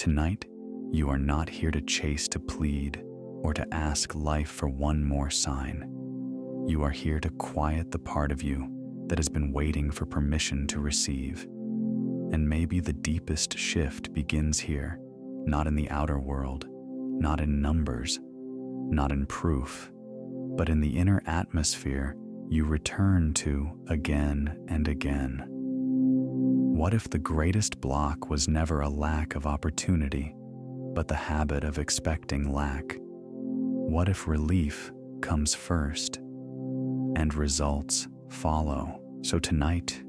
Tonight, you are not here to chase, to plead, or to ask life for one more sign. You are here to quiet the part of you that has been waiting for permission to receive. And maybe the deepest shift begins here, not in the outer world, not in numbers, not in proof, but in the inner atmosphere you return to again and again. What if the greatest block was never a lack of opportunity, but the habit of expecting lack? What if relief comes first and results follow? So tonight,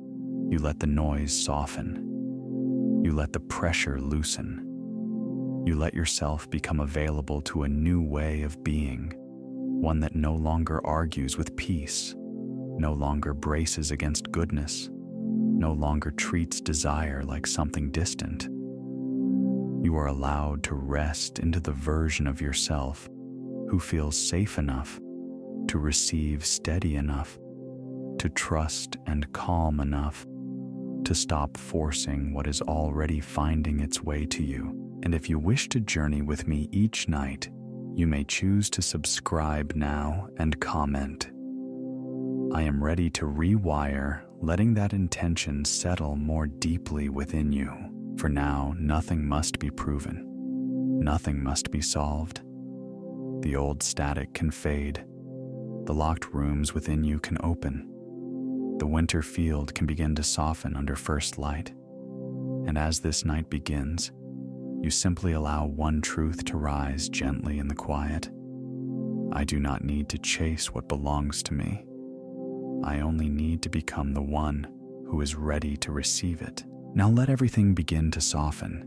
you let the noise soften. You let the pressure loosen. You let yourself become available to a new way of being, one that no longer argues with peace, no longer braces against goodness, no longer treats desire like something distant. You are allowed to rest into the version of yourself who feels safe enough to receive steady enough, to trust and calm enough, to stop forcing what is already finding its way to you. And if you wish to journey with me each night, you may choose to subscribe now and comment. I am ready to rewire, letting that intention settle more deeply within you. For now, nothing must be proven. Nothing must be solved. The old static can fade. The locked rooms within you can open. The winter field can begin to soften under first light. And as this night begins, you simply allow one truth to rise gently in the quiet. I do not need to chase what belongs to me. I only need to become the one who is ready to receive it. Now let everything begin to soften.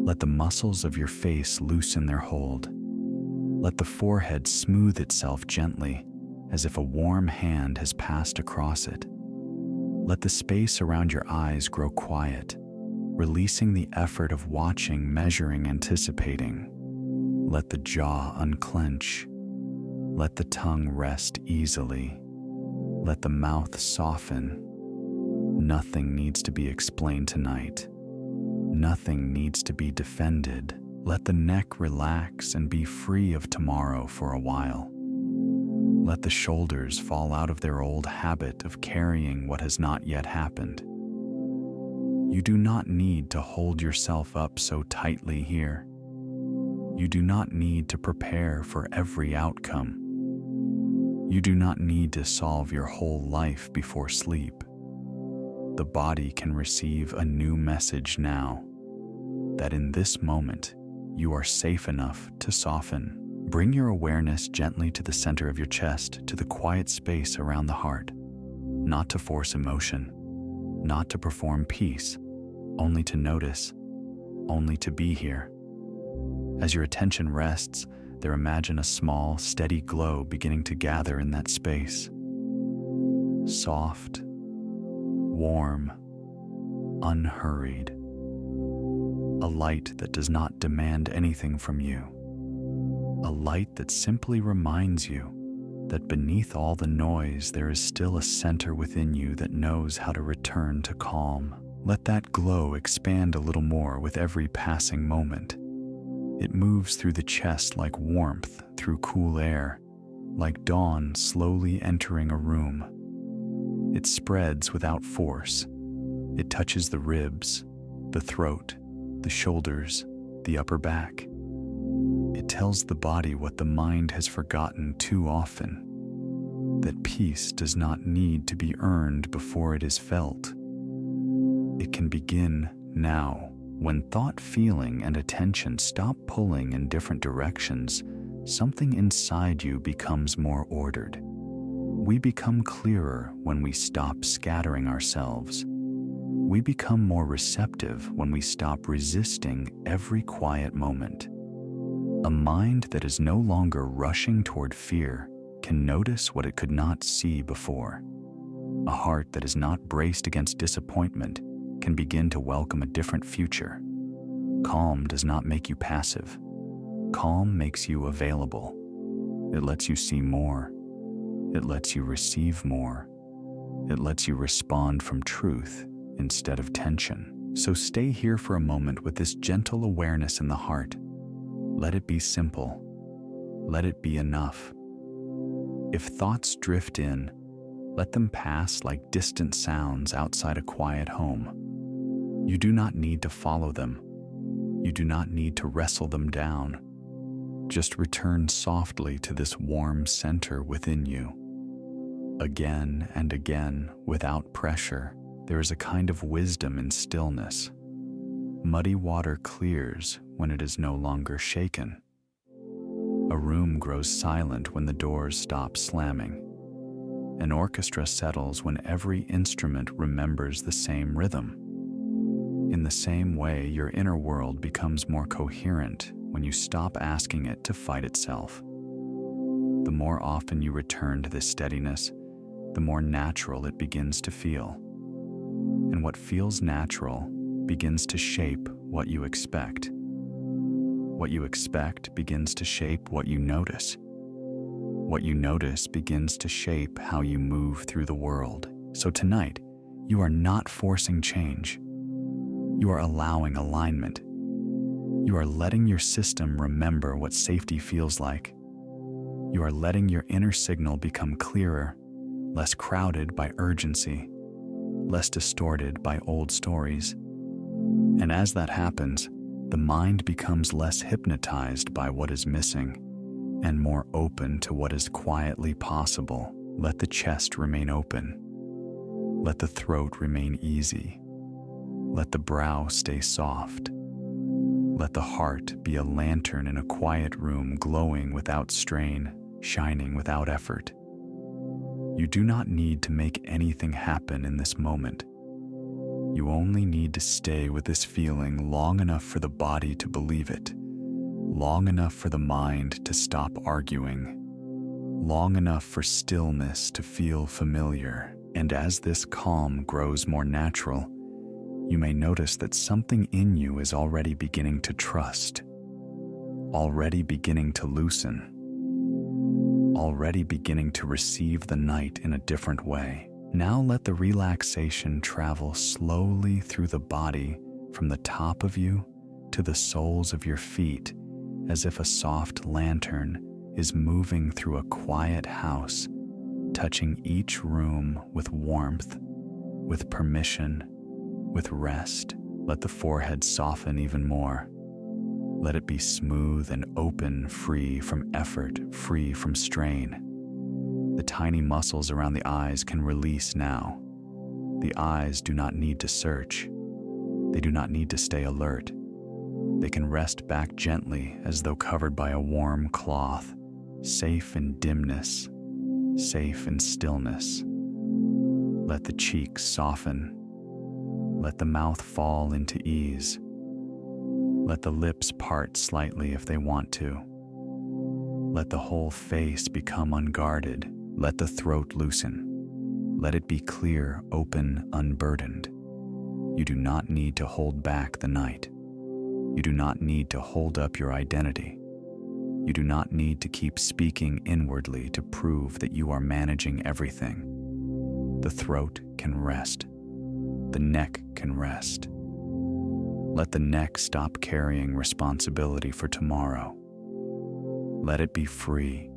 Let the muscles of your face loosen their hold. Let the forehead smooth itself gently, as if a warm hand has passed across it. Let the space around your eyes grow quiet, releasing the effort of watching, measuring, anticipating. Let the jaw unclench. Let the tongue rest easily. Let the mouth soften. Nothing needs to be explained tonight. Nothing needs to be defended. Let the neck relax and be free of tomorrow for a while. Let the shoulders fall out of their old habit of carrying what has not yet happened. You do not need to hold yourself up so tightly here. You do not need to prepare for every outcome. You do not need to solve your whole life before sleep. The body can receive a new message now, that in this moment, you are safe enough to soften. Bring your awareness gently to the center of your chest, to the quiet space around the heart, not to force emotion, not to perform peace, only to notice, only to be here. As your attention rests, there imagine a small, steady glow beginning to gather in that space. Soft, warm, unhurried. A light that does not demand anything from you. A light that simply reminds you that beneath all the noise there is still a center within you that knows how to return to calm. Let that glow expand a little more with every passing moment. It moves through the chest like warmth through cool air, like dawn slowly entering a room. It spreads without force. It touches the ribs, the throat, the shoulders, the upper back. It tells the body what the mind has forgotten too often, that peace does not need to be earned before it is felt. It can begin now. When thought, feeling, and attention stop pulling in different directions, something inside you becomes more ordered. We become clearer when we stop scattering ourselves. We become more receptive when we stop resisting every quiet moment. A mind that is no longer rushing toward fear can notice what it could not see before. A heart that is not braced against disappointment can begin to welcome a different future. Calm does not make you passive. Calm makes you available. It lets you see more. It lets you receive more. It lets you respond from truth instead of tension. So stay here for a moment with this gentle awareness in the heart. Let it be simple. Let it be enough. If thoughts drift in, let them pass like distant sounds outside a quiet home. You do not need to follow them. You do not need to wrestle them down. Just return softly to this warm center within you. Again and again, without pressure, there is a kind of wisdom in stillness. Muddy water clears when it is no longer shaken. A room grows silent when the doors stop slamming. An orchestra settles when every instrument remembers the same rhythm. In the same way, your inner world becomes more coherent when you stop asking it to fight itself. The more often you return to this steadiness, the more natural it begins to feel. And what feels natural begins to shape what you expect. What you expect begins to shape what you notice. What you notice begins to shape how you move through the world. So tonight, you are not forcing change. You are allowing alignment. You are letting your system remember what safety feels like. You are letting your inner signal become clearer, less crowded by urgency, less distorted by old stories. And as that happens, the mind becomes less hypnotized by what is missing and more open to what is quietly possible. Let the chest remain open. Let the throat remain easy. Let the brow stay soft. Let the heart be a lantern in a quiet room, glowing without strain, shining without effort. You do not need to make anything happen in this moment. You only need to stay with this feeling long enough for the body to believe it, long enough for the mind to stop arguing, long enough for stillness to feel familiar. And as this calm grows more natural, you may notice that something in you is already beginning to trust, already beginning to loosen, already beginning to receive the night in a different way. Now let the relaxation travel slowly through the body, from the top of you to the soles of your feet, as if a soft lantern is moving through a quiet house, touching each room with warmth, with permission, with rest. Let the forehead soften even more. Let it be smooth and open, free from effort, free from strain. The tiny muscles around the eyes can release now. The eyes do not need to search. They do not need to stay alert. They can rest back gently as though covered by a warm cloth, safe in dimness, safe in stillness. Let the cheeks soften. Let the mouth fall into ease. Let the lips part slightly if they want to. Let the whole face become unguarded. Let the throat loosen. Let it be clear, open, unburdened. You do not need to hold back the night. You do not need to hold up your identity. You do not need to keep speaking inwardly to prove that you are managing everything. The throat can rest. The neck can rest. Let the neck stop carrying responsibility for tomorrow. Let it be free.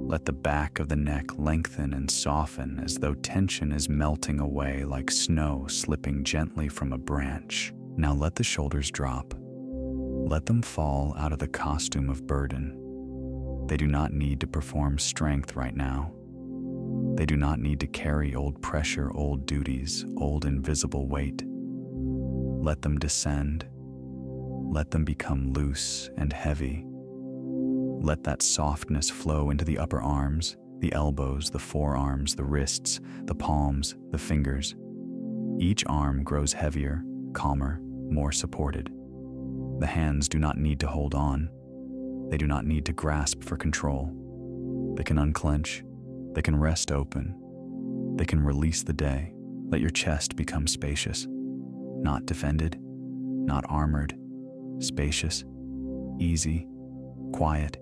Let the back of the neck lengthen and soften as though tension is melting away like snow slipping gently from a branch. Now let the shoulders drop. Let them fall out of the costume of burden. They do not need to perform strength right now. They do not need to carry old pressure, old duties, old invisible weight. Let them descend. Let them become loose and heavy. Let that softness flow into the upper arms, the elbows, the forearms, the wrists, the palms, the fingers. Each arm grows heavier, calmer, more supported. The hands do not need to hold on. They do not need to grasp for control. They can unclench. They can rest open. They can release the day. Let your chest become spacious, not defended, not armored, spacious, easy, quiet.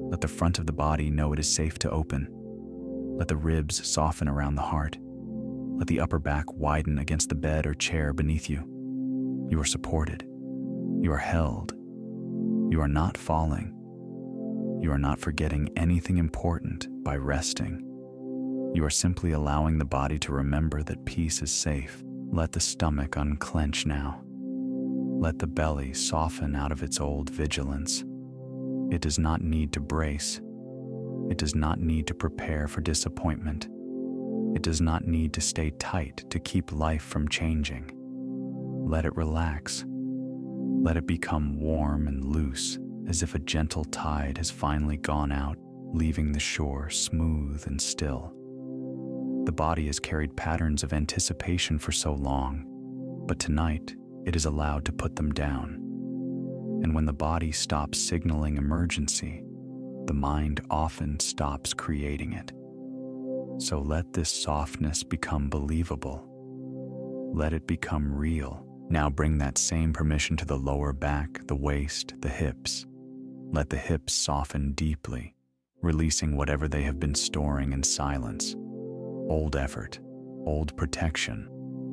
Let the front of the body know it is safe to open. Let the ribs soften around the heart. Let the upper back widen against the bed or chair beneath you. You are supported. You are held. You are not falling. You are not forgetting anything important by resting. You are simply allowing the body to remember that peace is safe. Let the stomach unclench now. Let the belly soften out of its old vigilance. It does not need to brace. It does not need to prepare for disappointment. It does not need to stay tight to keep life from changing. Let it relax. Let it become warm and loose, as if a gentle tide has finally gone out, leaving the shore smooth and still. The body has carried patterns of anticipation for so long, but tonight it is allowed to put them down. And when the body stops signaling emergency, the mind often stops creating it. So let this softness become believable. Let it become real. Now bring that same permission to the lower back, the waist, the hips. Let the hips soften deeply, releasing whatever they have been storing in silence. Old effort, old protection,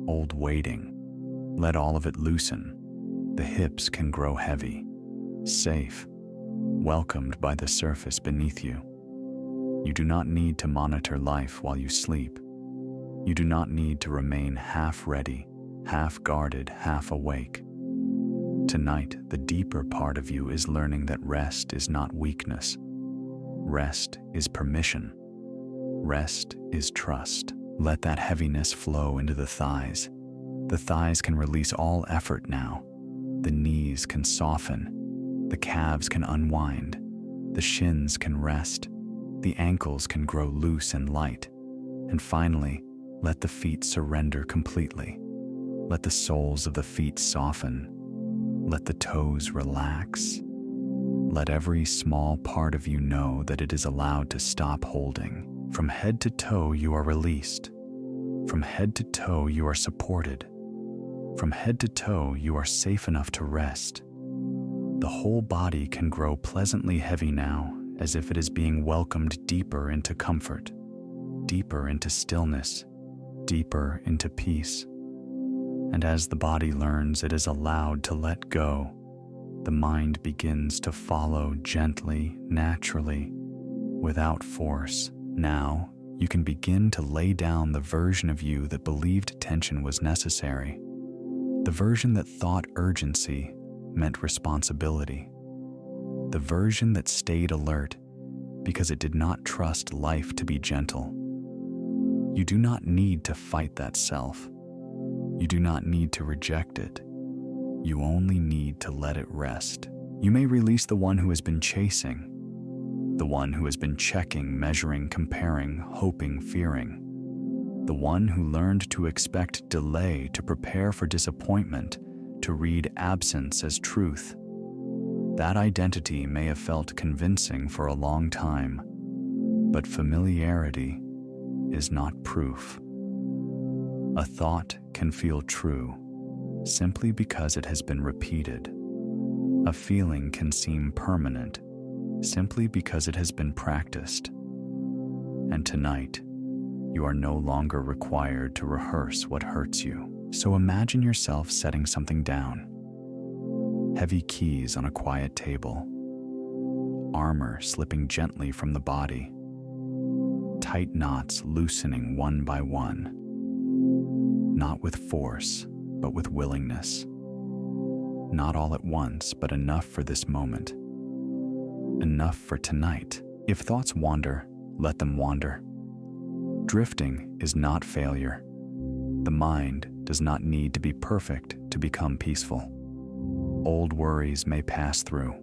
old waiting. Let all of it loosen. The hips can grow heavy, safe, welcomed by the surface beneath you. You do not need to monitor life while you sleep. You do not need to remain half ready, half guarded, half awake. Tonight, the deeper part of you is learning that rest is not weakness. Rest is permission. Rest is trust. Let that heaviness flow into the thighs. The thighs can release all effort now. The knees can soften. The calves can unwind. The shins can rest. The ankles can grow loose and light. And finally, let the feet surrender completely. Let the soles of the feet soften. Let the toes relax. Let every small part of you know that it is allowed to stop holding. From head to toe, you are released. From head to toe, you are supported. From head to toe, you are safe enough to rest. The whole body can grow pleasantly heavy now, as if it is being welcomed deeper into comfort, deeper into stillness, deeper into peace. And as the body learns it is allowed to let go, the mind begins to follow gently, naturally, without force. Now, you can begin to lay down the version of you that believed tension was necessary, the version that thought urgency meant responsibility, the version that stayed alert because it did not trust life to be gentle. You do not need to fight that self. You do not need to reject it. You only need to let it rest. You may release the one who has been chasing, the one who has been checking, measuring, comparing, hoping, fearing, the one who learned to expect delay, to prepare for disappointment, to read absence as truth. That identity may have felt convincing for a long time, but familiarity is not proof. A thought can feel true simply because it has been repeated. A feeling can seem permanent simply because it has been practiced. And tonight, you are no longer required to rehearse what hurts you. So imagine yourself setting something down. Heavy keys on a quiet table. Armor slipping gently from the body. Tight knots loosening one by one. Not with force, but with willingness. Not all at once, but enough for this moment. Enough for tonight. If thoughts wander, let them wander. Drifting is not failure. The mind does not need to be perfect to become peaceful. Old worries may pass through.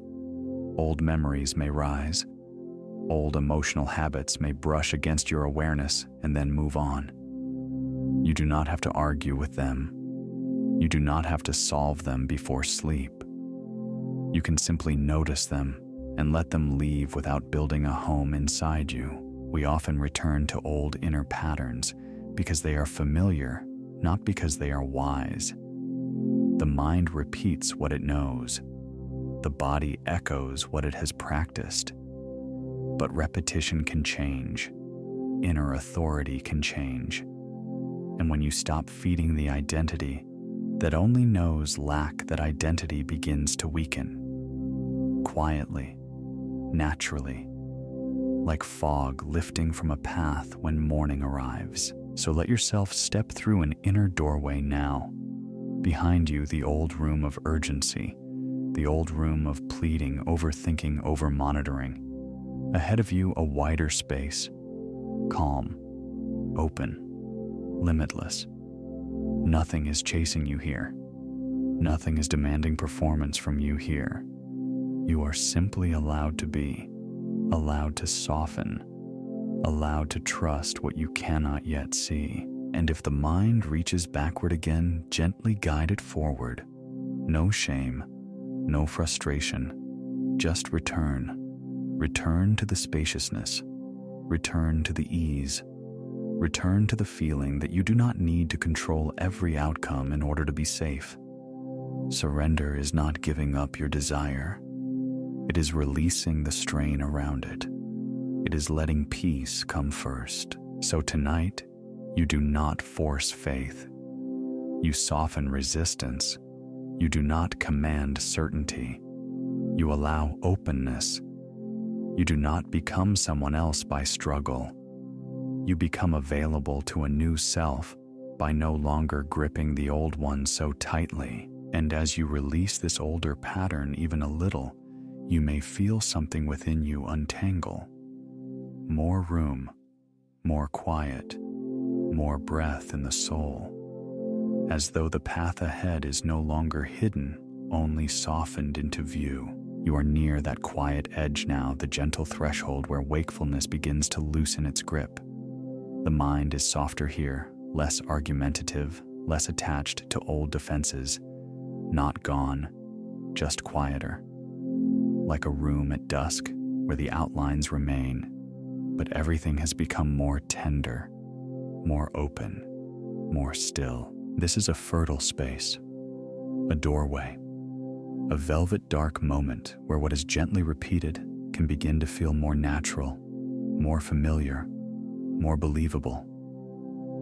Old memories may rise. Old emotional habits may brush against your awareness and then move on. You do not have to argue with them. You do not have to solve them before sleep. You can simply notice them and let them leave without building a home inside you. We often return to old inner patterns because they are familiar, not because they are wise. The mind repeats what it knows. The body echoes what it has practiced. But repetition can change. Inner authority can change. And when you stop feeding the identity that only knows lack, that identity begins to weaken. Quietly, naturally, like fog lifting from a path when morning arrives. So let yourself step through an inner doorway now. Behind you, the old room of urgency, the old room of pleading, overthinking, over-monitoring. Ahead of you, a wider space, calm, open, limitless. Nothing is chasing you here. Nothing is demanding performance from you here. You are simply allowed to be, allowed to soften, allowed to trust what you cannot yet see. And if the mind reaches backward again, gently guide it forward. No shame, no frustration, just return. Return to the spaciousness. Return to the ease. Return to the feeling that you do not need to control every outcome in order to be safe. Surrender is not giving up your desire. It is releasing the strain around it. It is letting peace come first. So tonight, you do not force faith. You soften resistance. You do not command certainty. You allow openness. You do not become someone else by struggle. You become available to a new self by no longer gripping the old one so tightly. And as you release this older pattern even a little, you may feel something within you untangle. More room, more quiet, more breath in the soul, as though the path ahead is no longer hidden, only softened into view. You are near that quiet edge now, the gentle threshold where wakefulness begins to loosen its grip. The mind is softer here, less argumentative, less attached to old defenses. Not gone, just quieter. Like a room at dusk where the outlines remain, but everything has become more tender, more open, more still. This is a fertile space, a doorway, a velvet dark moment where what is gently repeated can begin to feel more natural, more familiar, more believable.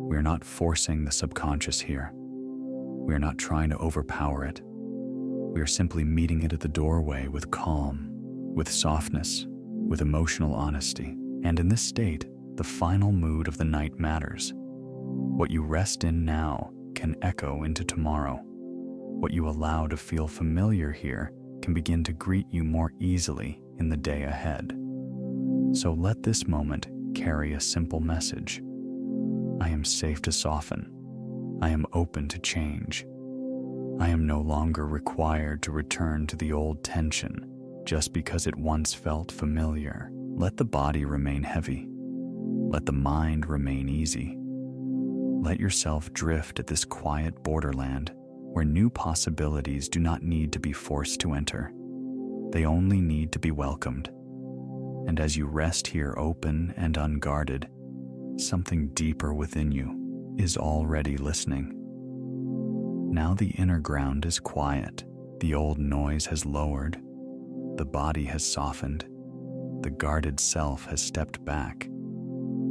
We are not forcing the subconscious here. We are not trying to overpower it. We are simply meeting it at the doorway with calm, with softness, with emotional honesty. And in this state, the final mood of the night matters. What you rest in now can echo into tomorrow. What you allow to feel familiar here can begin to greet you more easily in the day ahead. So let this moment carry a simple message. I am safe to soften. I am open to change. I am no longer required to return to the old tension just because it once felt familiar. Let the body remain heavy. Let the mind remain easy. Let yourself drift at this quiet borderland where new possibilities do not need to be forced to enter. They only need to be welcomed. And as you rest here open and unguarded, something deeper within you is already listening. Now the inner ground is quiet. The old noise has lowered. The body has softened. The guarded self has stepped back.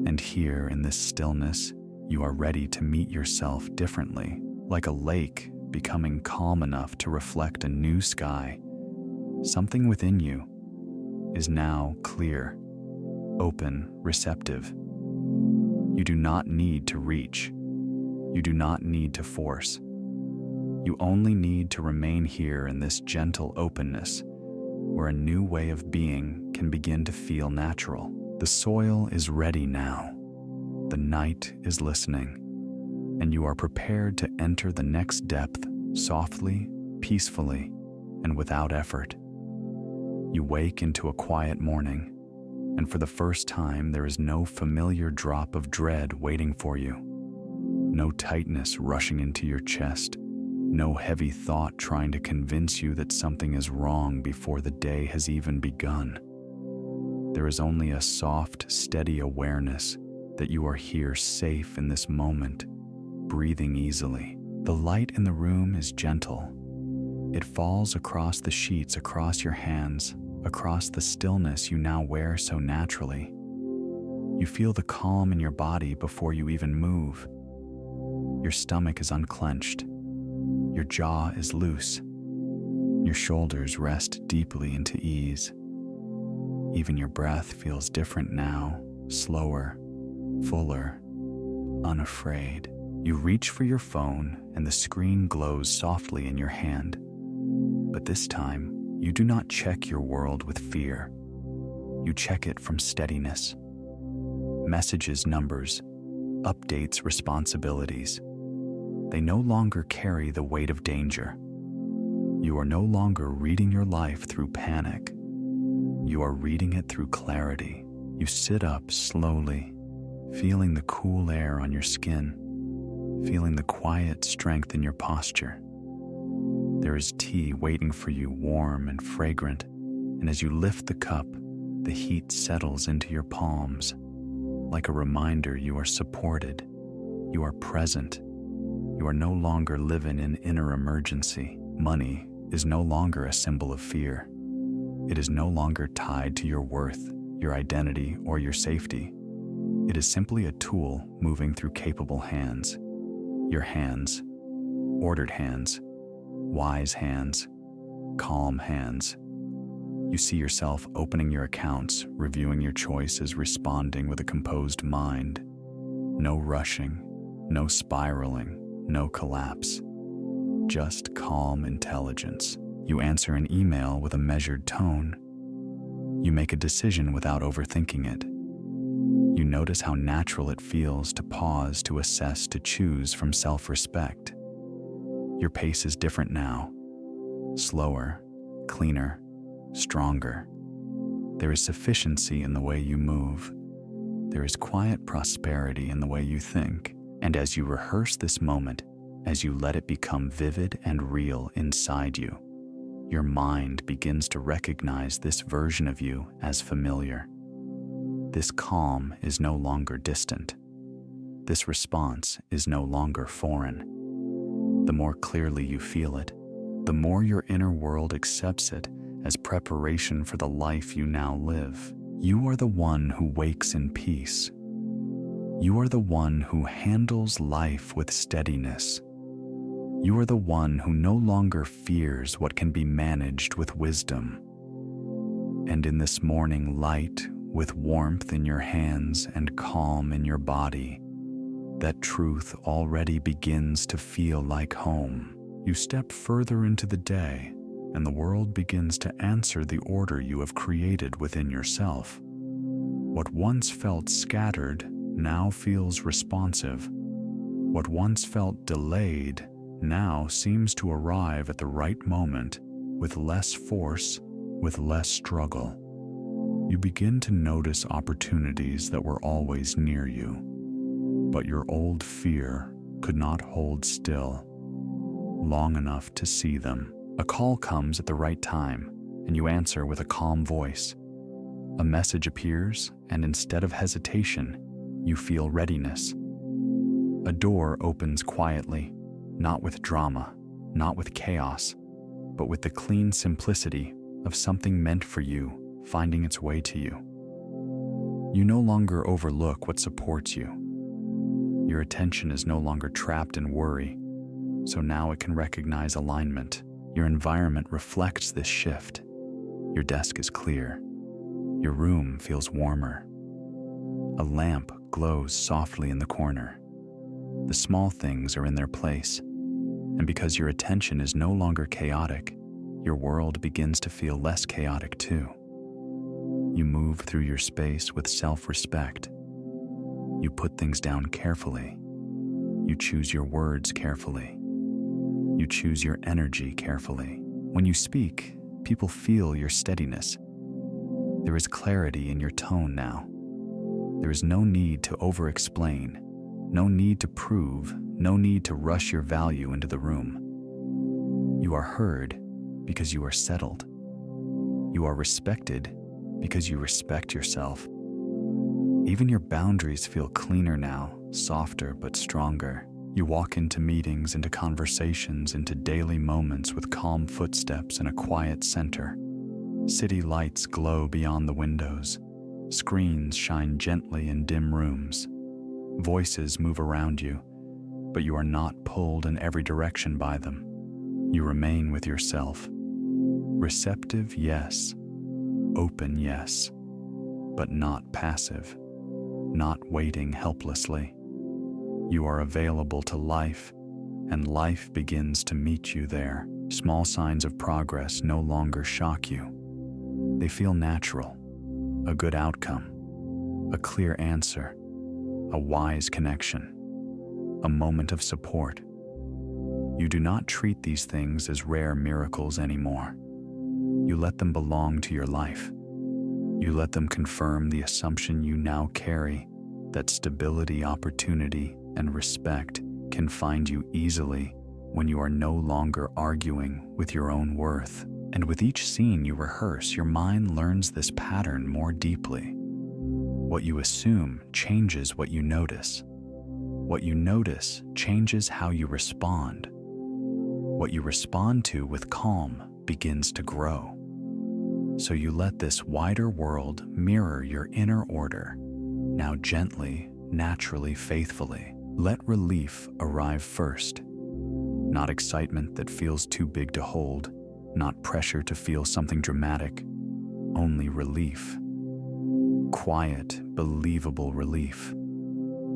And here in this stillness, you are ready to meet yourself differently, like a lake becoming calm enough to reflect a new sky. Something within you is now clear, open, receptive. You do not need to reach. You do not need to force. You only need to remain here in this gentle openness, where a new way of being can begin to feel natural. The soil is ready now. The night is listening, and you are prepared to enter the next depth softly, peacefully, and without effort. You wake into a quiet morning, and for the first time there is no familiar drop of dread waiting for you. No tightness rushing into your chest. No heavy thought trying to convince you that something is wrong before the day has even begun. There is only a soft, steady awareness that you are here safe in this moment, breathing easily. The light in the room is gentle. It falls across the sheets, across your hands, across the stillness you now wear so naturally. You feel the calm in your body before you even move. Your stomach is unclenched. Your jaw is loose. Your shoulders rest deeply into ease. Even your breath feels different now, slower, fuller, unafraid. You reach for your phone and the screen glows softly in your hand. But this time, you do not check your world with fear. You check it from steadiness. Messages, numbers, updates, responsibilities. They no longer carry the weight of danger. You are no longer reading your life through panic. You are reading it through clarity. You sit up slowly, feeling the cool air on your skin, feeling the quiet strength in your posture. There is tea waiting for you, warm and fragrant, and as you lift the cup, the heat settles into your palms. Like a reminder, you are supported, you are present, you are no longer living in inner emergency. Money is no longer a symbol of fear. It is no longer tied to your worth, your identity, or your safety. It is simply a tool moving through capable hands. Your hands, ordered hands, wise hands, calm hands. You see yourself opening your accounts, reviewing your choices, responding with a composed mind. No rushing, no spiraling, no collapse. Just calm intelligence. You answer an email with a measured tone. You make a decision without overthinking it. You notice how natural it feels to pause, to assess, to choose from self-respect. Your pace is different now. Slower, cleaner, stronger. There is sufficiency in the way you move. There is quiet prosperity in the way you think. And as you rehearse this moment, as you let it become vivid and real inside you, your mind begins to recognize this version of you as familiar. This calm is no longer distant. This response is no longer foreign. The more clearly you feel it, the more your inner world accepts it as preparation for the life you now live. You are the one who wakes in peace. You are the one who handles life with steadiness. You are the one who no longer fears what can be managed with wisdom. And in this morning light, with warmth in your hands and calm in your body, that truth already begins to feel like home. You step further into the day, and the world begins to answer the order you have created within yourself. What once felt scattered now feels responsive. What once felt delayed now seems to arrive at the right moment, with less force, with less struggle. You begin to notice opportunities that were always near you, but your old fear could not hold still long enough to see them. A call comes at the right time, and you answer with a calm voice. A message appears, and instead of hesitation, you feel readiness. A door opens quietly, not with drama, not with chaos, but with the clean simplicity of something meant for you finding its way to you. You no longer overlook what supports you. Your attention is no longer trapped in worry, so now it can recognize alignment. Your environment reflects this shift. Your desk is clear. Your room feels warmer. A lamp glows softly in the corner. The small things are in their place, and because your attention is no longer chaotic, your world begins to feel less chaotic too. You move through your space with self-respect. You put things down carefully. You choose your words carefully. You choose your energy carefully. When you speak, people feel your steadiness. There is clarity in your tone now. There is no need to over-explain, no need to prove, no need to rush your value into the room. You are heard because you are settled. You are respected because you respect yourself. Even your boundaries feel cleaner now, softer but stronger. You walk into meetings, into conversations, into daily moments with calm footsteps and a quiet center. City lights glow beyond the windows. Screens shine gently in dim rooms. Voices move around you. but you are not pulled in every direction by them. You remain with yourself. Receptive, yes. Open, yes. But not passive. Not waiting helplessly. You are available to life, and life begins to meet you there. Small signs of progress no longer shock you. They feel natural. A good outcome. A clear answer. A wise connection. A moment of support. You do not treat these things as rare miracles anymore. You let them belong to your life. You let them confirm the assumption you now carry that stability, opportunity, and respect can find you easily when you are no longer arguing with your own worth. And with each scene you rehearse, your mind learns this pattern more deeply. What you assume changes what you notice. What you notice changes how you respond. What you respond to with calm begins to grow. So you let this wider world mirror your inner order, now gently, naturally, faithfully. Let relief arrive first. Not excitement that feels too big to hold, not pressure to feel something dramatic, only relief. Quiet, believable relief.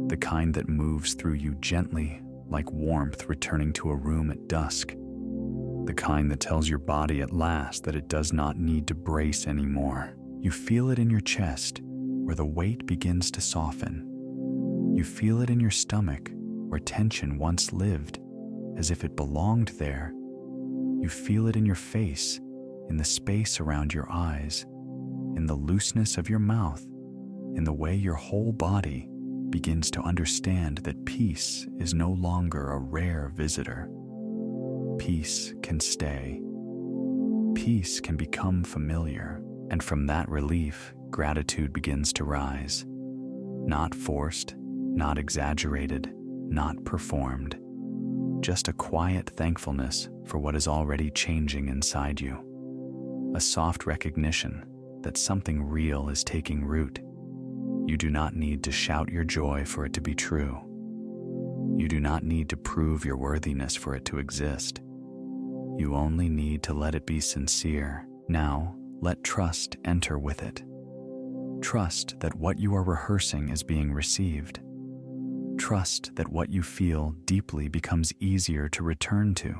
The kind that moves through you gently, like warmth returning to a room at dusk. The kind that tells your body at last that it does not need to brace anymore. You feel it in your chest, where the weight begins to soften. You feel it in your stomach, where tension once lived, as if it belonged there. You feel it in your face, in the space around your eyes, in the looseness of your mouth, in the way your whole body begins to understand that peace is no longer a rare visitor. Peace can stay. Peace can become familiar, and from that relief, gratitude begins to rise. Not forced, not exaggerated, not performed. Just a quiet thankfulness for what is already changing inside you. A soft recognition that something real is taking root. You do not need to shout your joy for it to be true. You do not need to prove your worthiness for it to exist. You only need to let it be sincere. Now, let trust enter with it. Trust that what you are rehearsing is being received. Trust that what you feel deeply becomes easier to return to.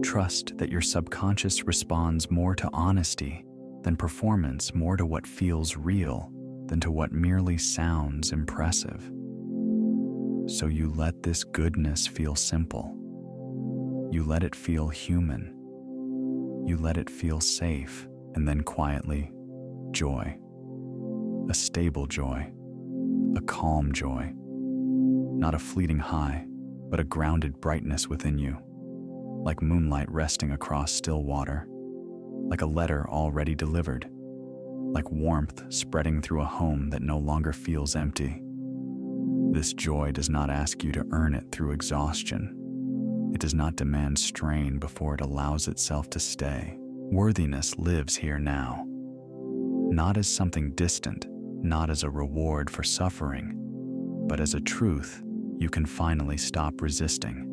Trust that your subconscious responds more to honesty than performance, more to what feels real than to what merely sounds impressive. So you let this goodness feel simple. You let it feel human. You let it feel safe, and then quietly, joy. A stable joy. A calm joy. Not a fleeting high, but a grounded brightness within you. Like moonlight resting across still water. Like a letter already delivered. Like warmth spreading through a home that no longer feels empty. This joy does not ask you to earn it through exhaustion. It does not demand strain before it allows itself to stay. Worthiness lives here now. Not as something distant, not as a reward for suffering, but as a truth you can finally stop resisting.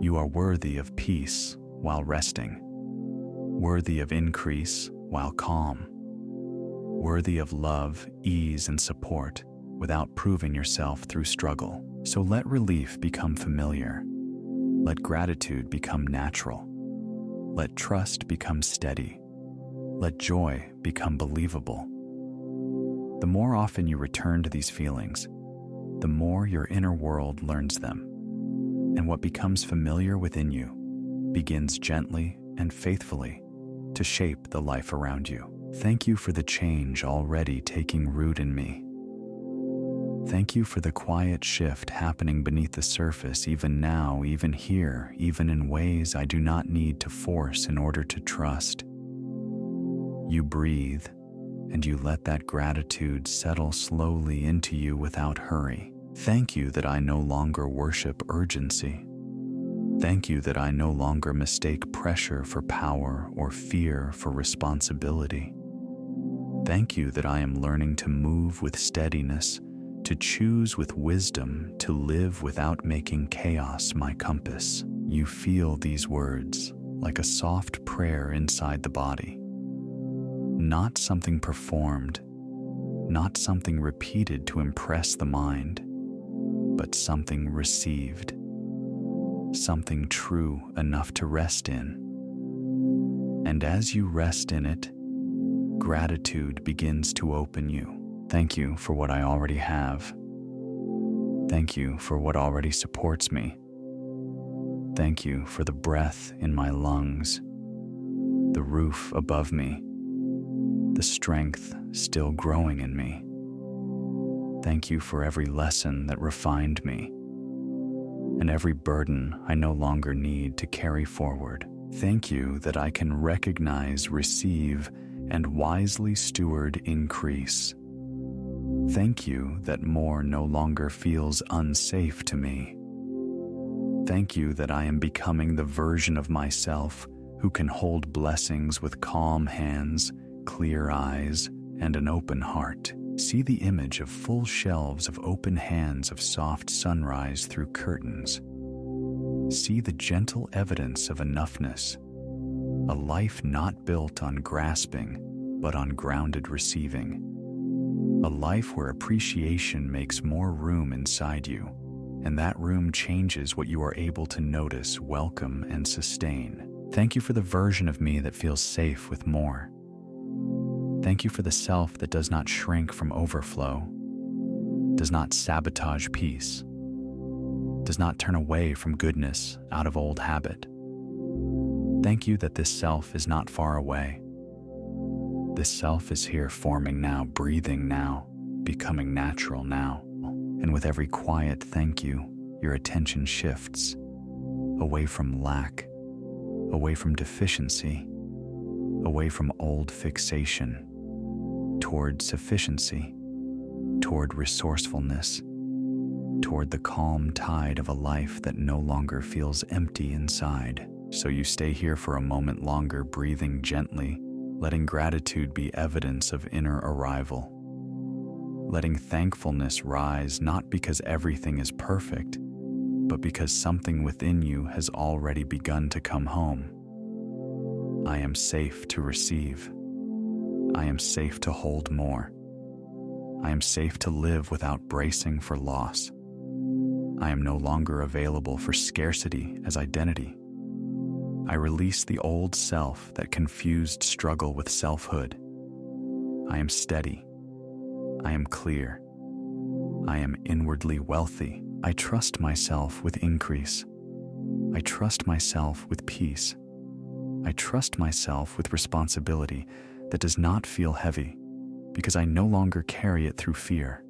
You are worthy of peace while resting. Worthy of increase while calm. Worthy of love, ease, and support without proving yourself through struggle. So let relief become familiar. Let gratitude become natural. Let trust become steady. Let joy become believable. The more often you return to these feelings, the more your inner world learns them. And what becomes familiar within you begins gently and faithfully to shape the life around you. Thank you for the change already taking root in me. Thank you for the quiet shift happening beneath the surface, even now, even here, even in ways I do not need to force in order to trust. You breathe, and you let that gratitude settle slowly into you without hurry. Thank you that I no longer worship urgency. Thank you that I no longer mistake pressure for power or fear for responsibility. Thank you that I am learning to move with steadiness, to choose with wisdom, to live without making chaos my compass. You feel these words like a soft prayer inside the body. Not something performed, not something repeated to impress the mind, but something received, something true enough to rest in. And as you rest in it, gratitude begins to open you. Thank you for what I already have. Thank you for what already supports me. Thank you for the breath in my lungs, the roof above me, the strength still growing in me. Thank you for every lesson that refined me, and every burden I no longer need to carry forward. Thank you that I can recognize, receive, and wisely steward increase. Thank you that more no longer feels unsafe to me. Thank you that I am becoming the version of myself who can hold blessings with calm hands, clear eyes, and an open heart. See the image of full shelves of open hands of soft sunrise through curtains. See the gentle evidence of enoughness, a life not built on grasping, but on grounded receiving. A life where appreciation makes more room inside you, and that room changes what you are able to notice, welcome, and sustain. Thank you for the version of me that feels safe with more. Thank you for the self that does not shrink from overflow, does not sabotage peace, does not turn away from goodness out of old habit. Thank you that this self is not far away. This self is here, forming now, breathing now, becoming natural now. And with every quiet thank you, your attention shifts away from lack, away from deficiency, away from old fixation, toward sufficiency, toward resourcefulness, toward the calm tide of a life that no longer feels empty inside. So you stay here for a moment longer, breathing gently, letting gratitude be evidence of inner arrival. Letting thankfulness rise not because everything is perfect, but because something within you has already begun to come home. I am safe to receive. I am safe to hold more. I am safe to live without bracing for loss. I am no longer available for scarcity as identity. I release the old self that confused struggle with selfhood. I am steady. I am clear. I am inwardly wealthy. I trust myself with increase. I trust myself with peace. I trust myself with responsibility that does not feel heavy because I no longer carry it through fear.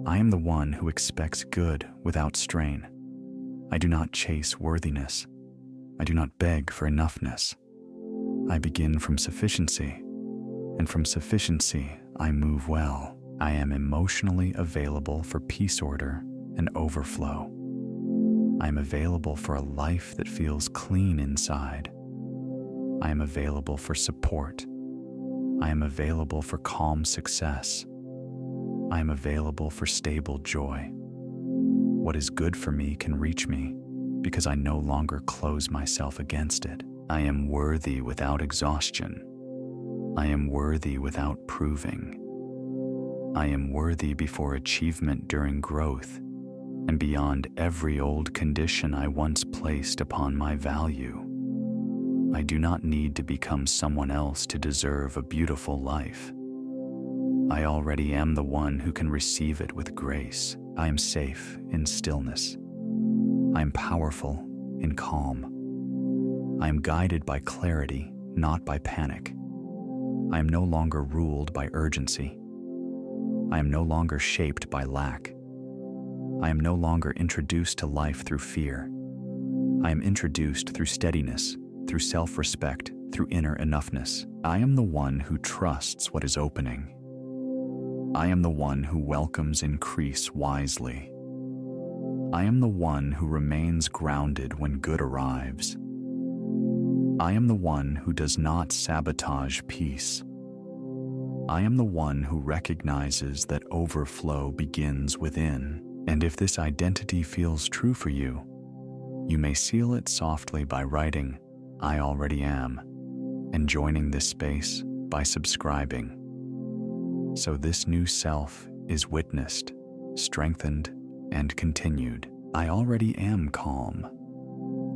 I am the one who expects good without strain. I do not chase worthiness. I do not beg for enoughness. I begin from sufficiency, and from sufficiency I move well. I am emotionally available for peace, order, and overflow. I am available for a life that feels clean inside. I am available for support. I am available for calm success. I am available for stable joy. What is good for me can reach me because I no longer close myself against it. I am worthy without exhaustion. I am worthy without proving. I am worthy before achievement during growth, and beyond every old condition I once placed upon my value. I do not need to become someone else to deserve a beautiful life. I already am the one who can receive it with grace. I am safe in stillness. I am powerful in calm. I am guided by clarity, not by panic. I am no longer ruled by urgency. I am no longer shaped by lack. I am no longer introduced to life through fear. I am introduced through steadiness, through self-respect, through inner enoughness. I am the one who trusts what is opening. I am the one who welcomes increase wisely. I am the one who remains grounded when good arrives. I am the one who does not sabotage peace. I am the one who recognizes that overflow begins within. And if this identity feels true for you, you may seal it softly by writing, "I already am," and joining this space by subscribing. So this new self is witnessed, strengthened, and continued. I already am calm.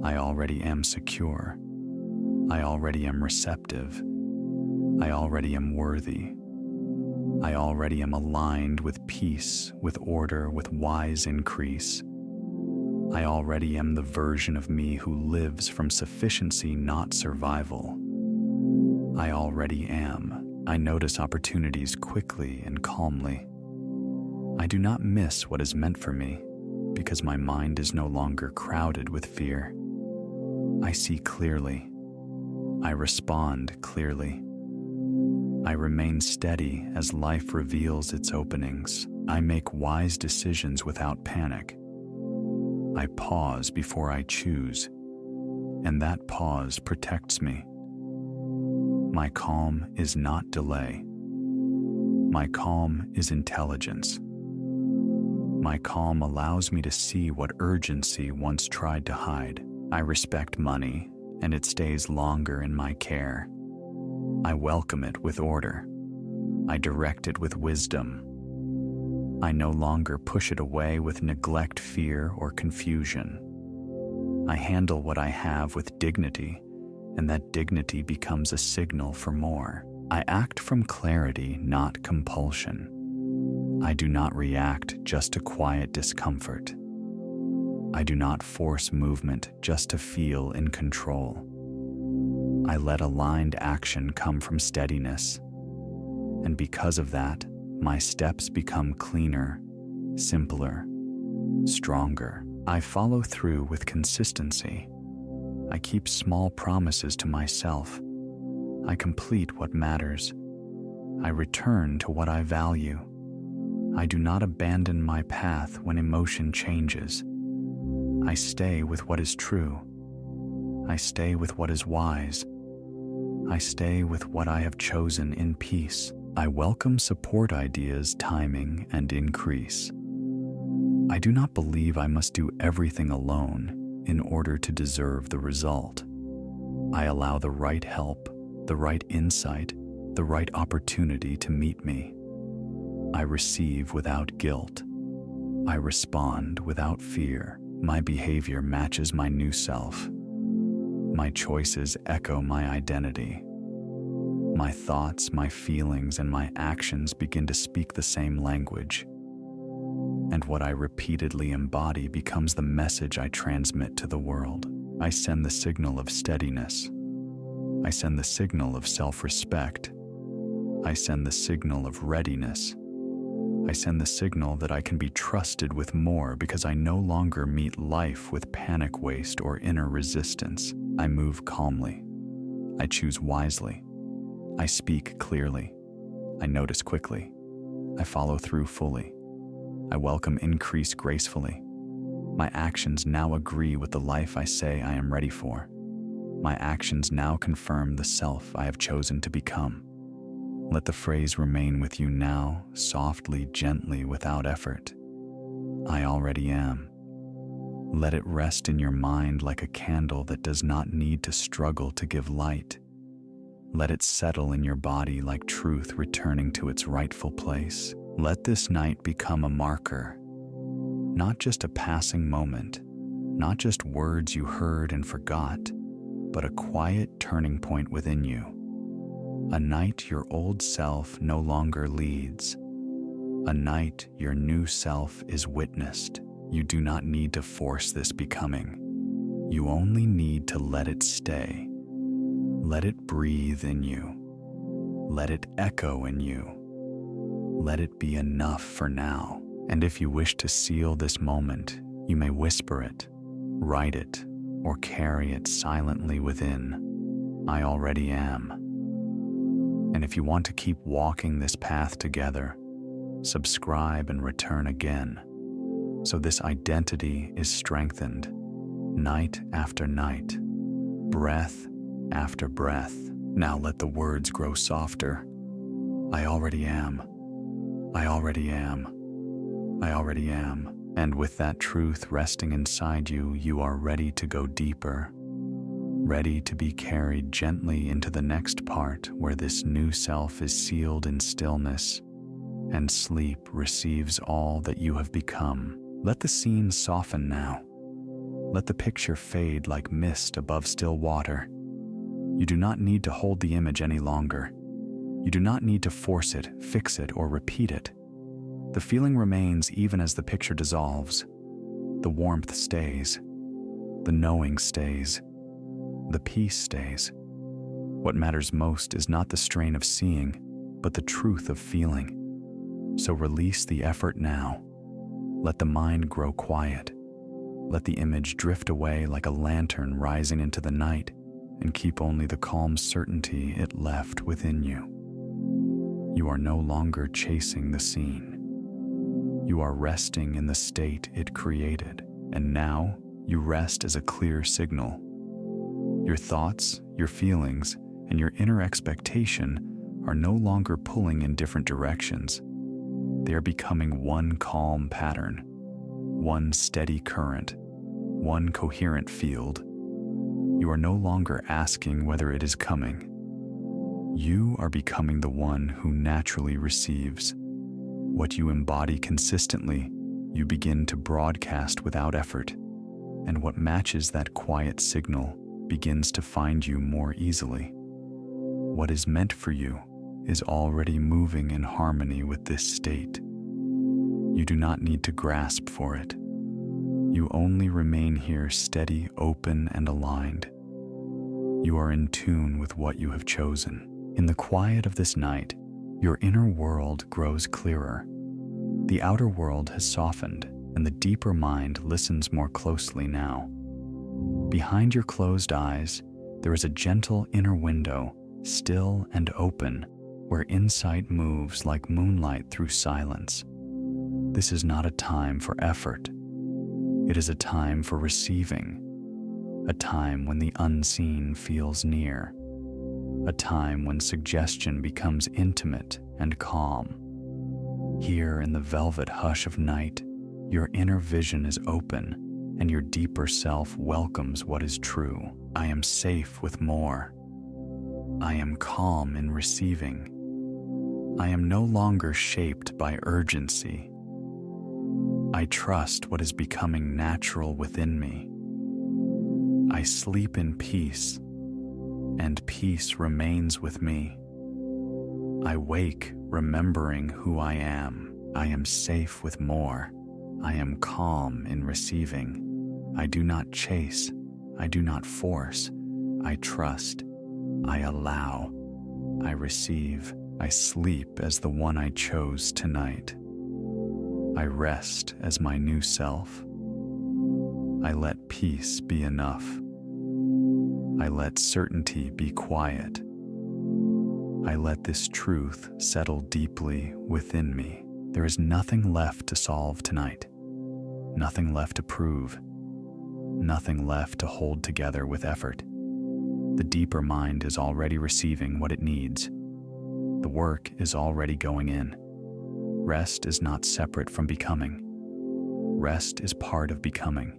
I already am secure. I already am receptive. I already am worthy. I already am aligned with peace, with order, with wise increase. I already am the version of me who lives from sufficiency, not survival. I already am. I notice opportunities quickly and calmly. I do not miss what is meant for me because my mind is no longer crowded with fear. I see clearly. I respond clearly. I remain steady as life reveals its openings. I make wise decisions without panic. I pause before I choose, and that pause protects me. My calm is not delay. My calm is intelligence. My calm allows me to see what urgency once tried to hide. I respect money, and it stays longer in my care. I welcome it with order. I direct it with wisdom. I no longer push it away with neglect, fear, or confusion. I handle what I have with dignity, and that dignity becomes a signal for more. I act from clarity, not compulsion. I do not react just to quiet discomfort. I do not force movement just to feel in control. I let aligned action come from steadiness, and because of that, my steps become cleaner, simpler, stronger. I follow through with consistency. I keep small promises to myself. I complete what matters. I return to what I value. I do not abandon my path when emotion changes. I stay with what is true. I stay with what is wise. I stay with what I have chosen in peace. I welcome support ideas, timing, and increase. I do not believe I must do everything alone in order to deserve the result. I allow the right help, the right insight, the right opportunity to meet me. I receive without guilt. I respond without fear. My behavior matches my new self. My choices echo my identity. My thoughts, my feelings, and my actions begin to speak the same language. And what I repeatedly embody becomes the message I transmit to the world. I send the signal of steadiness. I send the signal of self-respect. I send the signal of readiness. I send the signal that I can be trusted with more because I no longer meet life with panic waste or inner resistance. I move calmly. I choose wisely. I speak clearly. I notice quickly. I follow through fully. I welcome increase gracefully. My actions now agree with the life I say I am ready for. My actions now confirm the self I have chosen to become. Let the phrase remain with you now, softly, gently, without effort. I already am. Let it rest in your mind like a candle that does not need to struggle to give light. Let it settle in your body like truth returning to its rightful place. Let this night become a marker, not just a passing moment, not just words you heard and forgot, but a quiet turning point within you. A night your old self no longer leads. A night your new self is witnessed. You do not need to force this becoming. You only need to let it stay. Let it breathe in you. Let it echo in you. Let it be enough for now. And if you wish to seal this moment, you may whisper it, write it, or carry it silently within. I already am. And if you want to keep walking this path together, subscribe and return again. So this identity is strengthened, night after night, breath after breath. Now let the words grow softer. I already am. I already am. I already am. And with that truth resting inside you, you are ready to go deeper, ready to be carried gently into the next part where this new self is sealed in stillness, and sleep receives all that you have become. Let the scene soften now. Let the picture fade like mist above still water. You do not need to hold the image any longer. You do not need to force it, fix it, or repeat it. The feeling remains even as the picture dissolves. The warmth stays. The knowing stays. The peace stays. What matters most is not the strain of seeing, but the truth of feeling. So release the effort now. Let the mind grow quiet. Let the image drift away like a lantern rising into the night, and keep only the calm certainty it left within you. You are no longer chasing the scene. You are resting in the state it created, and now you rest as a clear signal. Your thoughts, your feelings, and your inner expectation are no longer pulling in different directions. They are becoming one calm pattern, one steady current, one coherent field. You are no longer asking whether it is coming. You are becoming the one who naturally receives. What you embody consistently, you begin to broadcast without effort, and what matches that quiet signal begins to find you more easily. What is meant for you is already moving in harmony with this state. You do not need to grasp for it. You only remain here steady, open, and aligned. You are in tune with what you have chosen. In the quiet of this night, your inner world grows clearer. The outer world has softened, and the deeper mind listens more closely now. Behind your closed eyes, there is a gentle inner window, still and open, where insight moves like moonlight through silence. This is not a time for effort. It is a time for receiving, a time when the unseen feels near, a time when suggestion becomes intimate and calm. Here in the velvet hush of night, your inner vision is open, and your deeper self welcomes what is true. I am safe with more. I am calm in receiving. I am no longer shaped by urgency. I trust what is becoming natural within me. I sleep in peace, and peace remains with me. I wake remembering who I am. I am safe with more. I am calm in receiving. I do not chase. I do not force. I trust. I allow. I receive. I sleep as the one I chose tonight. I rest as my new self. I let peace be enough. I let certainty be quiet. I let this truth settle deeply within me. There is nothing left to solve tonight. Nothing left to prove. Nothing left to hold together with effort. The deeper mind is already receiving what it needs. The work is already going in. Rest is not separate from becoming. Rest is part of becoming.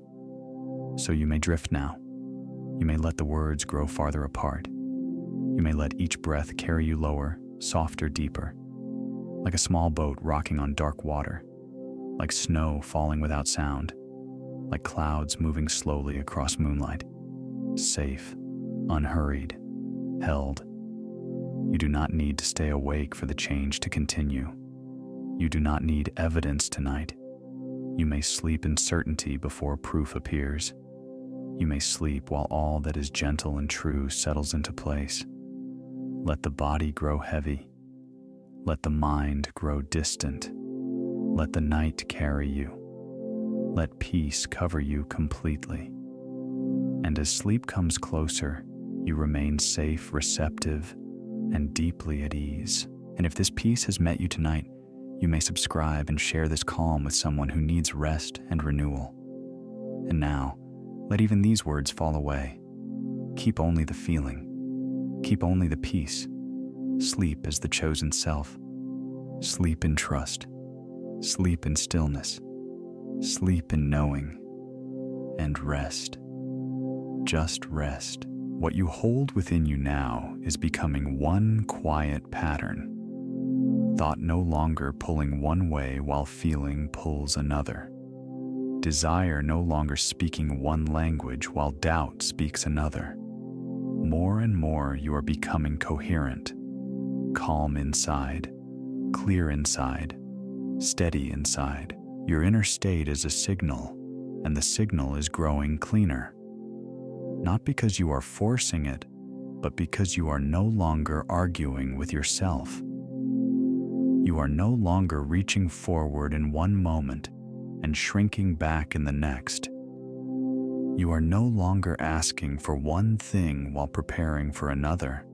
So you may drift now. You may let the words grow farther apart. You may let each breath carry you lower, softer, deeper. Like a small boat rocking on dark water. Like snow falling without sound. Like clouds moving slowly across moonlight. Safe, unhurried, held. You do not need to stay awake for the change to continue. You do not need evidence tonight. You may sleep in certainty before proof appears. You may sleep while all that is gentle and true settles into place. Let the body grow heavy. Let the mind grow distant. Let the night carry you. Let peace cover you completely. And as sleep comes closer, you remain safe, receptive, and deeply at ease. And if this peace has met you tonight, you may subscribe and share this calm with someone who needs rest and renewal. And now, let even these words fall away. Keep only the feeling. Keep only the peace. Sleep as the chosen self. Sleep in trust. Sleep in stillness. Sleep in knowing. And rest. Just rest. What you hold within you now is becoming one quiet pattern. Thought no longer pulling one way while feeling pulls another. Desire no longer speaking one language while doubt speaks another. More and more you are becoming coherent, calm inside, clear inside, steady inside. Your inner state is a signal, and the signal is growing cleaner. Not because you are forcing it, but because you are no longer arguing with yourself. You are no longer reaching forward in one moment and shrinking back in the next. You are no longer asking for one thing while preparing for another.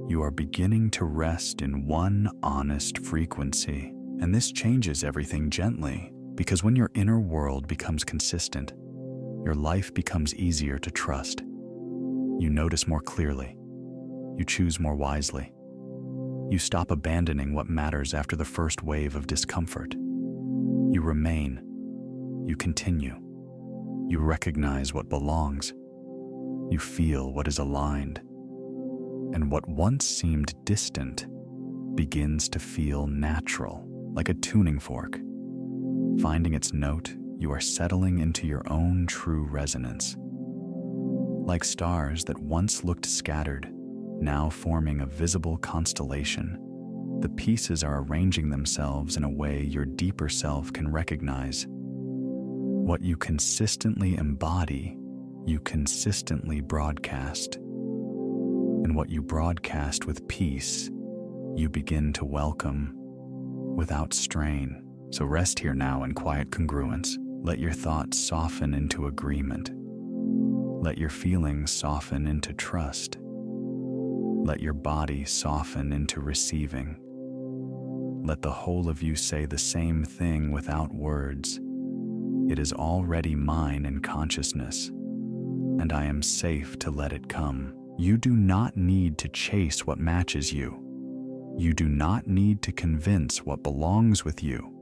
You are beginning to rest in one honest frequency. And this changes everything gently, because when your inner world becomes consistent, your life becomes easier to trust. You notice more clearly. You choose more wisely. You stop abandoning what matters after the first wave of discomfort. You remain. You continue. You recognize what belongs. You feel what is aligned. And what once seemed distant begins to feel natural, like a tuning fork. Finding its note, you are settling into your own true resonance. Like stars that once looked scattered, now forming a visible constellation, the pieces are arranging themselves in a way your deeper self can recognize. What you consistently embody, you consistently broadcast. And what you broadcast with peace, you begin to welcome without strain. So rest here now in quiet congruence. Let your thoughts soften into agreement. Let your feelings soften into trust. Let your body soften into receiving. Let the whole of you say the same thing without words. It is already mine in consciousness, and I am safe to let it come. You do not need to chase what matches you. You do not need to convince what belongs with you.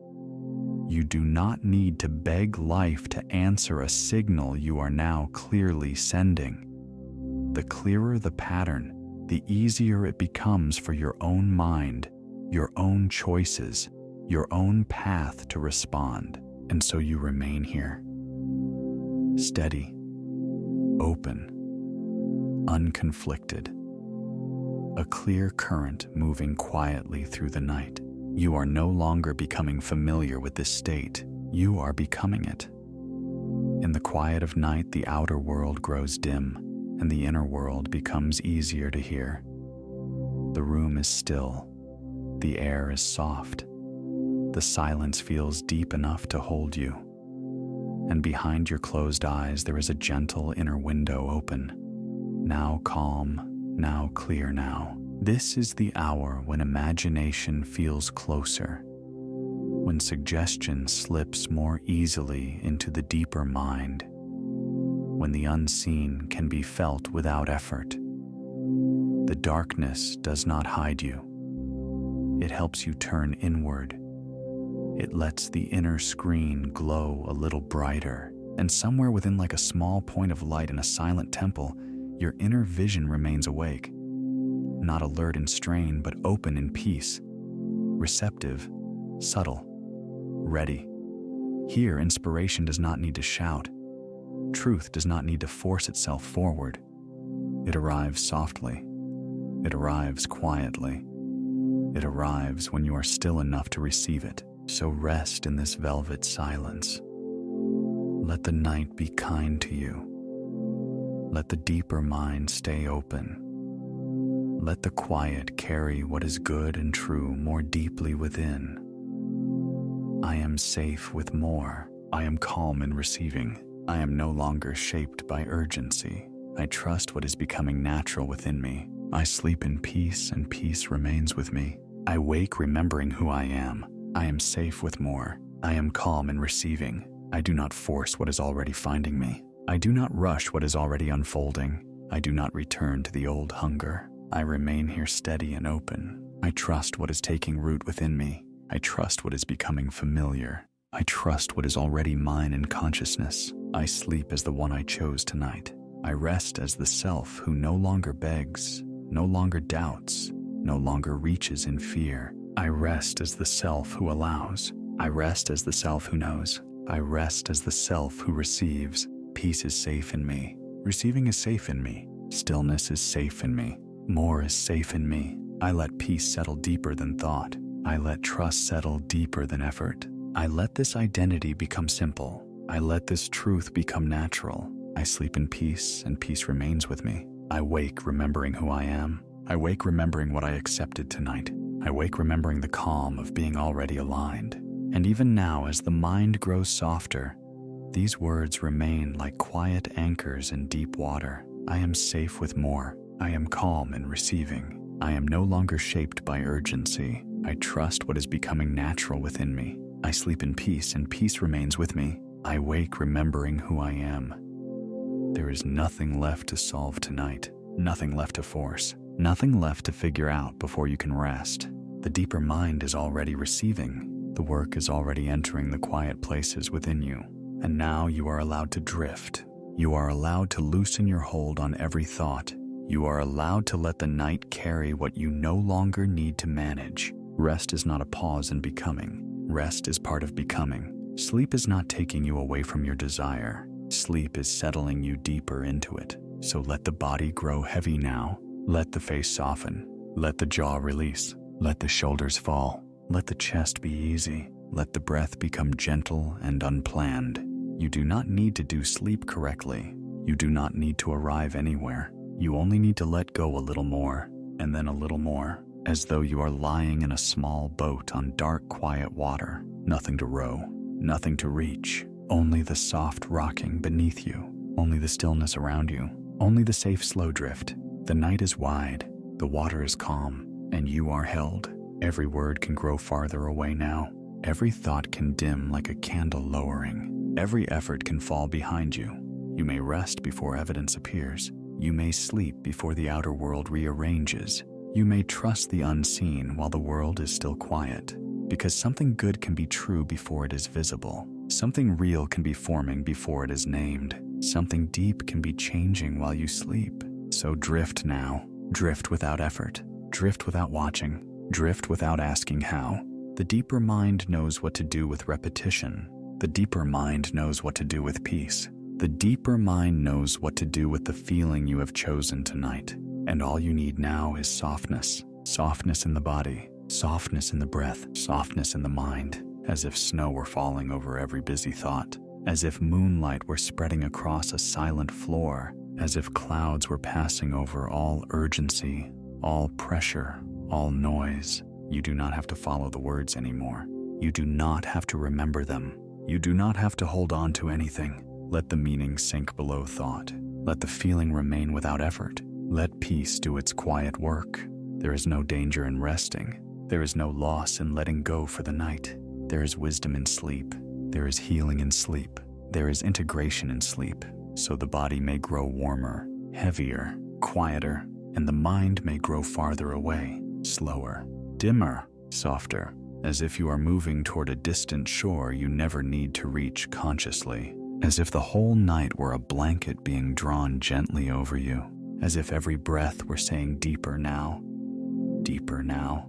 You do not need to beg life to answer a signal you are now clearly sending. The clearer the pattern, the easier it becomes for your own mind, your own choices, your own path to respond. And so you remain here, steady, open, unconflicted, a clear current moving quietly through the night. You are no longer becoming familiar with this state. You are becoming it. In the quiet of night, the outer world grows dim, and the inner world becomes easier to hear. The room is still. The air is soft. The silence feels deep enough to hold you. And behind your closed eyes, there is a gentle inner window open. Now calm, now clear now. This is the hour when imagination feels closer, when suggestion slips more easily into the deeper mind, when the unseen can be felt without effort. The darkness does not hide you. It helps you turn inward. It lets the inner screen glow a little brighter, and somewhere within like a small point of light in a silent temple, your inner vision remains awake. Not alert in strain, but open in peace, receptive, subtle, ready. Here, inspiration does not need to shout. Truth does not need to force itself forward. It arrives softly. It arrives quietly. It arrives when you are still enough to receive it. So rest in this velvet silence. Let the night be kind to you. Let the deeper mind stay open. Let the quiet carry what is good and true more deeply within. I am safe with more. I am calm in receiving. I am no longer shaped by urgency. I trust what is becoming natural within me. I sleep in peace, and peace remains with me. I wake remembering who I am. I am safe with more. I am calm in receiving. I do not force what is already finding me. I do not rush what is already unfolding. I do not return to the old hunger. I remain here steady and open, I trust what is taking root within me. I trust what is becoming familiar. I trust what is already mine in consciousness. I sleep as the one I chose tonight. I rest as the self who no longer begs, no longer doubts, no longer reaches in fear. I rest as the self who allows. I rest as the self who knows. I rest as the self who receives. Peace is safe in me. Receiving is safe in me. Stillness is safe in me. More is safe in me. I let peace settle deeper than thought. I let trust settle deeper than effort. I let this identity become simple. I let this truth become natural. I sleep in peace, and peace remains with me. I wake remembering who I am. I wake remembering what I accepted tonight. I wake remembering the calm of being already aligned. And even now, as the mind grows softer, these words remain like quiet anchors in deep water. I am safe with more. I am calm in receiving. I am no longer shaped by urgency. I trust what is becoming natural within me. I sleep in peace, and peace remains with me. I wake remembering who I am. There is nothing left to solve tonight, nothing left to force, nothing left to figure out before you can rest. The deeper mind is already receiving. The work is already entering the quiet places within you. And now you are allowed to drift. You are allowed to loosen your hold on every thought. You are allowed to let the night carry what you no longer need to manage. Rest is not a pause in becoming. Rest is part of becoming. Sleep is not taking you away from your desire. Sleep is settling you deeper into it. So let the body grow heavy now. Let the face soften. Let the jaw release. Let the shoulders fall. Let the chest be easy. Let the breath become gentle and unplanned. You do not need to do sleep correctly. You do not need to arrive anywhere. You only need to let go a little more, and then a little more, as though you are lying in a small boat on dark, quiet water. Nothing to row, nothing to reach, only the soft rocking beneath you, only the stillness around you, only the safe slow drift. The night is wide, the water is calm, and you are held. Every word can grow farther away now. Every thought can dim like a candle lowering. Every effort can fall behind you. You may rest before evidence appears. You may sleep before the outer world rearranges. You may trust the unseen while the world is still quiet. Because something good can be true before it is visible. Something real can be forming before it is named. Something deep can be changing while you sleep. So drift now. Drift without effort. Drift without watching. Drift without asking how. The deeper mind knows what to do with repetition. The deeper mind knows what to do with peace. The deeper mind knows what to do with the feeling you have chosen tonight. And all you need now is softness. Softness in the body. Softness in the breath. Softness in the mind. As if snow were falling over every busy thought. As if moonlight were spreading across a silent floor. As if clouds were passing over all urgency, all pressure, all noise. You do not have to follow the words anymore. You do not have to remember them. You do not have to hold on to anything. Let the meaning sink below thought. Let the feeling remain without effort. Let peace do its quiet work. There is no danger in resting. There is no loss in letting go for the night. There is wisdom in sleep. There is healing in sleep. There is integration in sleep. So the body may grow warmer, heavier, quieter, and the mind may grow farther away, slower, dimmer, softer, as if you are moving toward a distant shore you never need to reach consciously, as if the whole night were a blanket being drawn gently over you, as if every breath were saying deeper now, deeper now,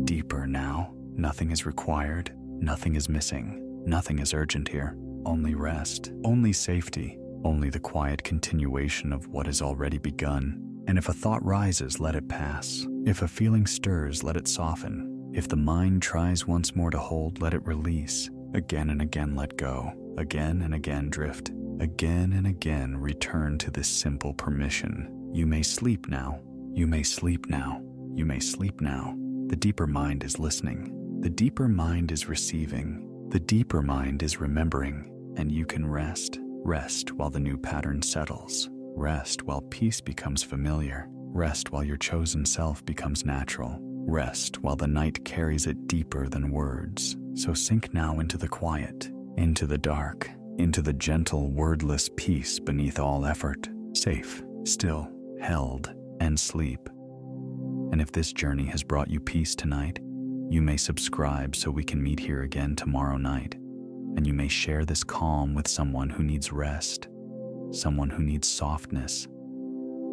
deeper now. Nothing is required, nothing is missing, nothing is urgent here, only rest, only safety, only the quiet continuation of what has already begun. And if a thought rises, let it pass. If a feeling stirs, let it soften. If the mind tries once more to hold, let it release. Again and again, let go. Again and again, drift. Again and again, return to this simple permission. You may sleep now. You may sleep now. You may sleep now. The deeper mind is listening. The deeper mind is receiving. The deeper mind is remembering. And you can rest. Rest while the new pattern settles. Rest while peace becomes familiar. Rest while your chosen self becomes natural. Rest while the night carries it deeper than words. So sink now into the quiet, into the dark, into the gentle, wordless peace beneath all effort. Safe, still, held, and sleep. And if this journey has brought you peace tonight, you may subscribe so we can meet here again tomorrow night. And you may share this calm with someone who needs rest, someone who needs softness,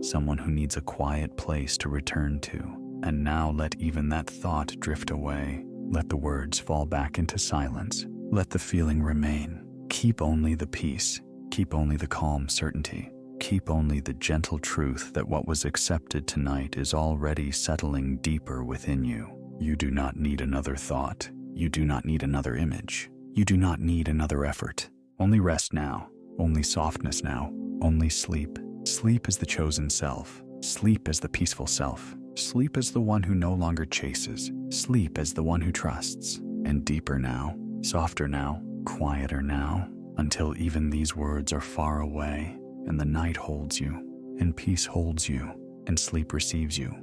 someone who needs a quiet place to return to. And now let even that thought drift away. Let the words fall back into silence. Let the feeling remain. Keep only the peace. Keep only the calm certainty. Keep only the gentle truth that what was accepted tonight is already settling deeper within you. You do not need another thought. You do not need another image. You do not need another effort. Only rest now. Only softness now. Only sleep. Sleep as the chosen self. Sleep as the peaceful self. Sleep as the one who no longer chases. Sleep as the one who trusts. And deeper now, softer now, quieter now, until even these words are far away, and the night holds you, and peace holds you, and sleep receives you.